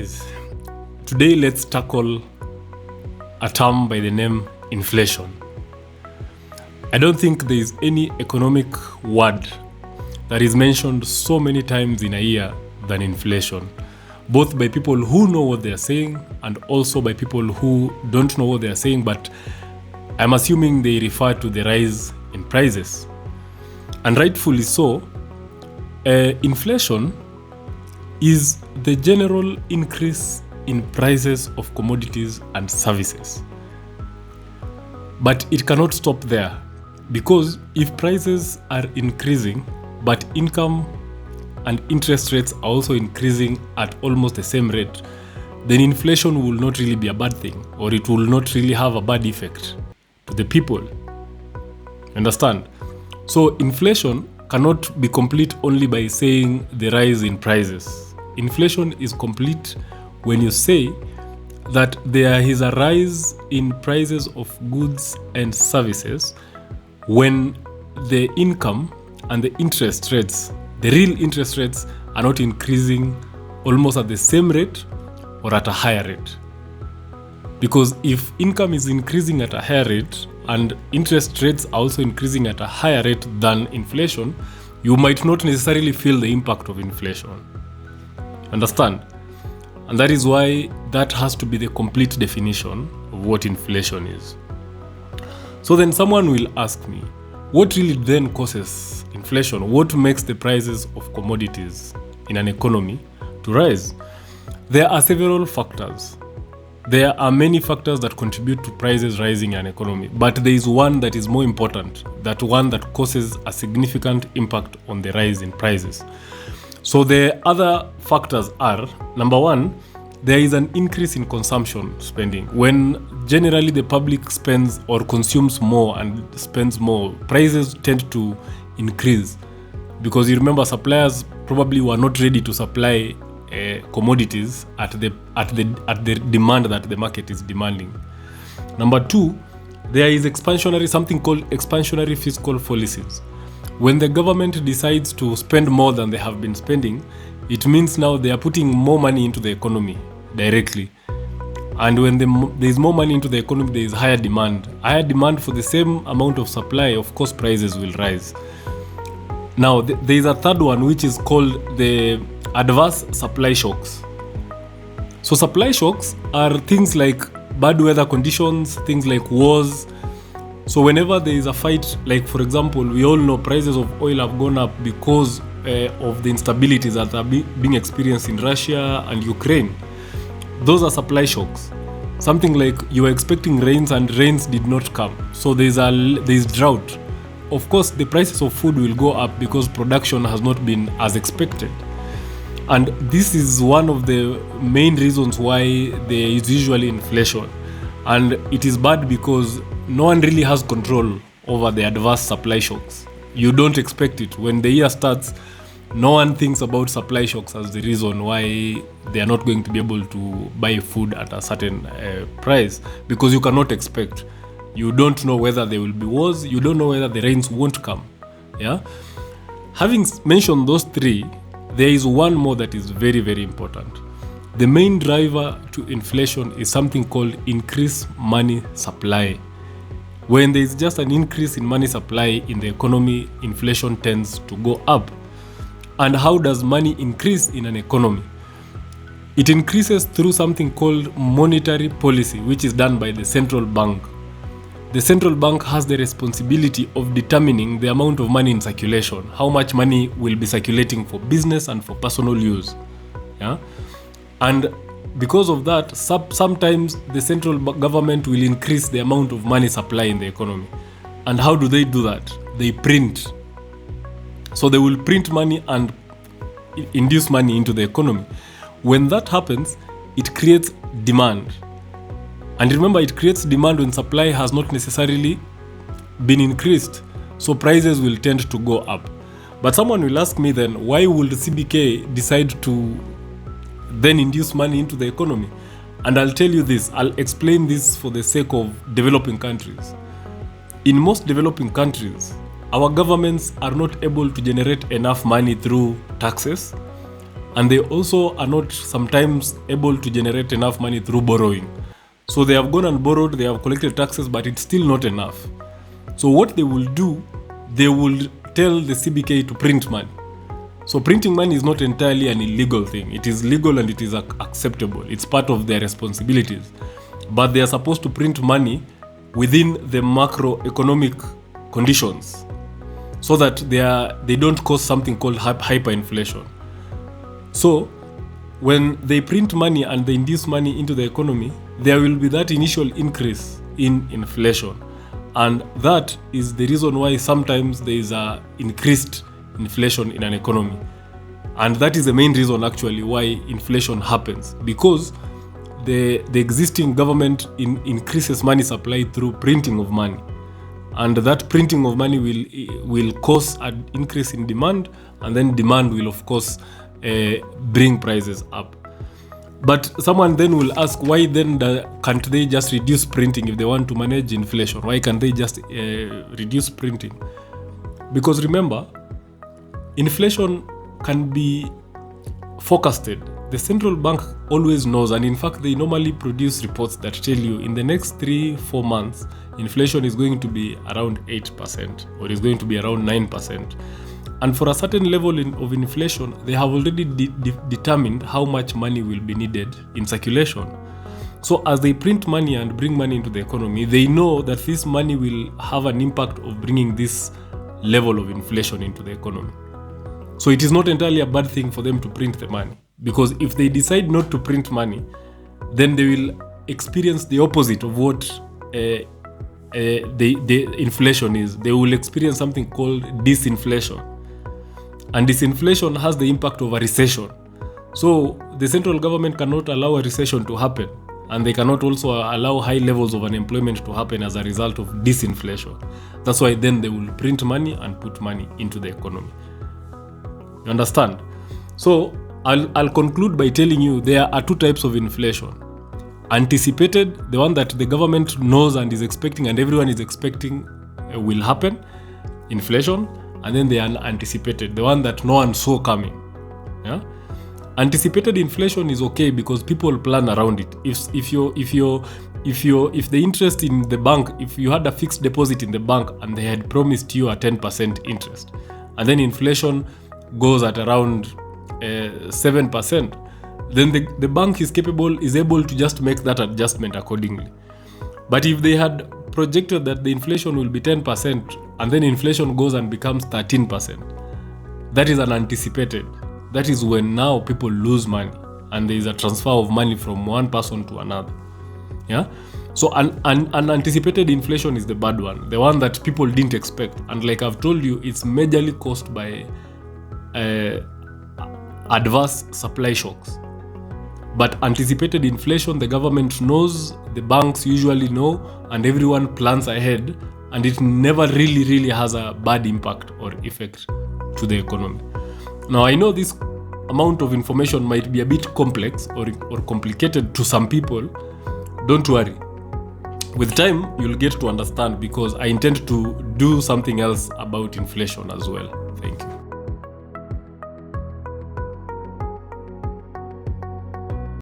guys, today let's tackle a term by the name inflation. I don't think there is any economic word that is mentioned so many times in a year than inflation, both by people who know what they are saying and also by people who don't know what they are saying, but I'm assuming they refer to the rise in prices. And rightfully so. Inflation is the general increase in prices of commodities and services. But it cannot stop there, because if prices are increasing, but income and interest rates are also increasing at almost the same rate, then inflation will not really be a bad thing, or it will not really have a bad effect to the people. Understand? So inflation cannot be complete only by saying the rise in prices. Inflation is complete when you say that there is a rise in prices of goods and services when the income and the interest rates, the real interest rates, are not increasing almost at the same rate or at a higher rate. Because if income is increasing at a higher rate and interest rates are also increasing at a higher rate than inflation, you might not necessarily feel the impact of inflation. Understand? And that is why that has to be the complete definition of what inflation is. So then someone will ask me, what really then causes inflation? What makes the prices of commodities in an economy to rise? There are several factors. There are many factors that contribute to prices rising in an economy, but there is one that is more important, that one that causes a significant impact on the rise in prices. So the other factors are, number one, there is an increase in consumption spending. When generally the public spends or consumes more and spends more, prices tend to increase, because you remember suppliers probably were not ready to supply commodities at the demand that the market is demanding. Number two, there is something called expansionary fiscal policies. When the government decides to spend more than they have been spending, it means now they are putting more money into the economy directly. And when there is more money into the economy, there is higher demand. Higher demand for the same amount of supply, of course, prices will rise. Now, there is a third one, which is called the adverse supply shocks. So supply shocks are things like bad weather conditions, things like wars. So whenever there is a fight, like for example, we all know prices of oil have gone up because of the instabilities that are being experienced in Russia and Ukraine. Those are supply shocks. Something like you were expecting rains and rains did not come. So there is drought. Of course, the prices of food will go up because production has not been as expected. And this is one of the main reasons why there is usually inflation. And it is bad because no one really has control over the adverse supply shocks. You don't expect it. When the year starts, no one thinks about supply shocks as the reason why they are not going to be able to buy food at a certain price, because you cannot expect. You don't know whether there will be wars. You don't know whether the rains won't come. Yeah. Having mentioned those three, there is one more that is very, very important. The main driver to inflation is something called increased money supply. When there is just an increase in money supply in the economy, inflation tends to go up. And how does money increase in an economy? It increases through something called monetary policy, which is done by the central bank. The central bank has the responsibility of determining the amount of money in circulation, how much money will be circulating for business and for personal use. Yeah? And because of that, sometimes the central government will increase the amount of money supply in the economy. And how do they do that? They print. So they will print money and induce money into the economy. When that happens, it creates demand. And remember, it creates demand when supply has not necessarily been increased. So prices will tend to go up. But someone will ask me then, why would the CBK decide to then induce money into the economy? And I'll tell you this, I'll explain this for the sake of developing countries. In most developing countries, our governments are not able to generate enough money through taxes And they also are not sometimes able to generate enough money through borrowing. So they have gone and borrowed, they have collected taxes, but it's still not enough. So what they will do, they will tell the CBK to print money. So printing money is not entirely an illegal thing. It is legal and it is acceptable. It's part of their responsibilities. But they are supposed to print money within the macroeconomic conditions so that they don't cause something called hyperinflation. So when they print money and they induce money into the economy, there will be that initial increase in inflation. And that is the reason why sometimes there is a increased inflation in an economy. And that is the main reason actually why inflation happens, because the existing government increases money supply through printing of money. And that printing of money will cause an increase in demand, and then demand will of course bring prices up. But someone then will ask, why then can't they just reduce printing if they want to manage inflation? Why can't they just reduce printing? Because remember, inflation can be forecasted. The central bank always knows, and in fact they normally produce reports that tell you in the next 3-4 months inflation is going to be around 8% or is going to be around 9%. And for a certain level of inflation, they have already determined how much money will be needed in circulation. So as they print money and bring money into the economy, they know that this money will have an impact of bringing this level of inflation into the economy. So it is not entirely a bad thing for them to print the money, because if they decide not to print money, then they will experience the opposite of what the inflation is. They will experience something called disinflation. And disinflation has the impact of a recession. So the central government cannot allow a recession to happen, and they cannot also allow high levels of unemployment to happen as a result of disinflation. That's why then they will print money and put money into the economy. You understand? So I'll conclude by telling you there are two types of inflation. Anticipated, the one that the government knows and is expecting and everyone is expecting will happen, inflation. And then the unanticipated, the one that no one saw coming. Yeah? Anticipated inflation is okay because people plan around it. If the interest in the bank, if you had a fixed deposit in the bank and they had promised you a 10% interest, and then inflation goes at around 7%, then the bank is able to just make that adjustment accordingly. But if they had projected that the inflation will be 10% and then inflation goes and becomes 13%, that is unanticipated. That is when now people lose money and there is a transfer of money from one person to another. Yeah. So unanticipated inflation is the bad one, the one that people didn't expect. And like I've told you, it's majorly caused by adverse supply shocks. But anticipated inflation, the government knows, the banks usually know, and everyone plans ahead, and it never really has a bad impact or effect to the economy. Now, I know this amount of information might be a bit complex or complicated to some people. Don't worry. With time, you'll get to understand, because I intend to do something else about inflation as well.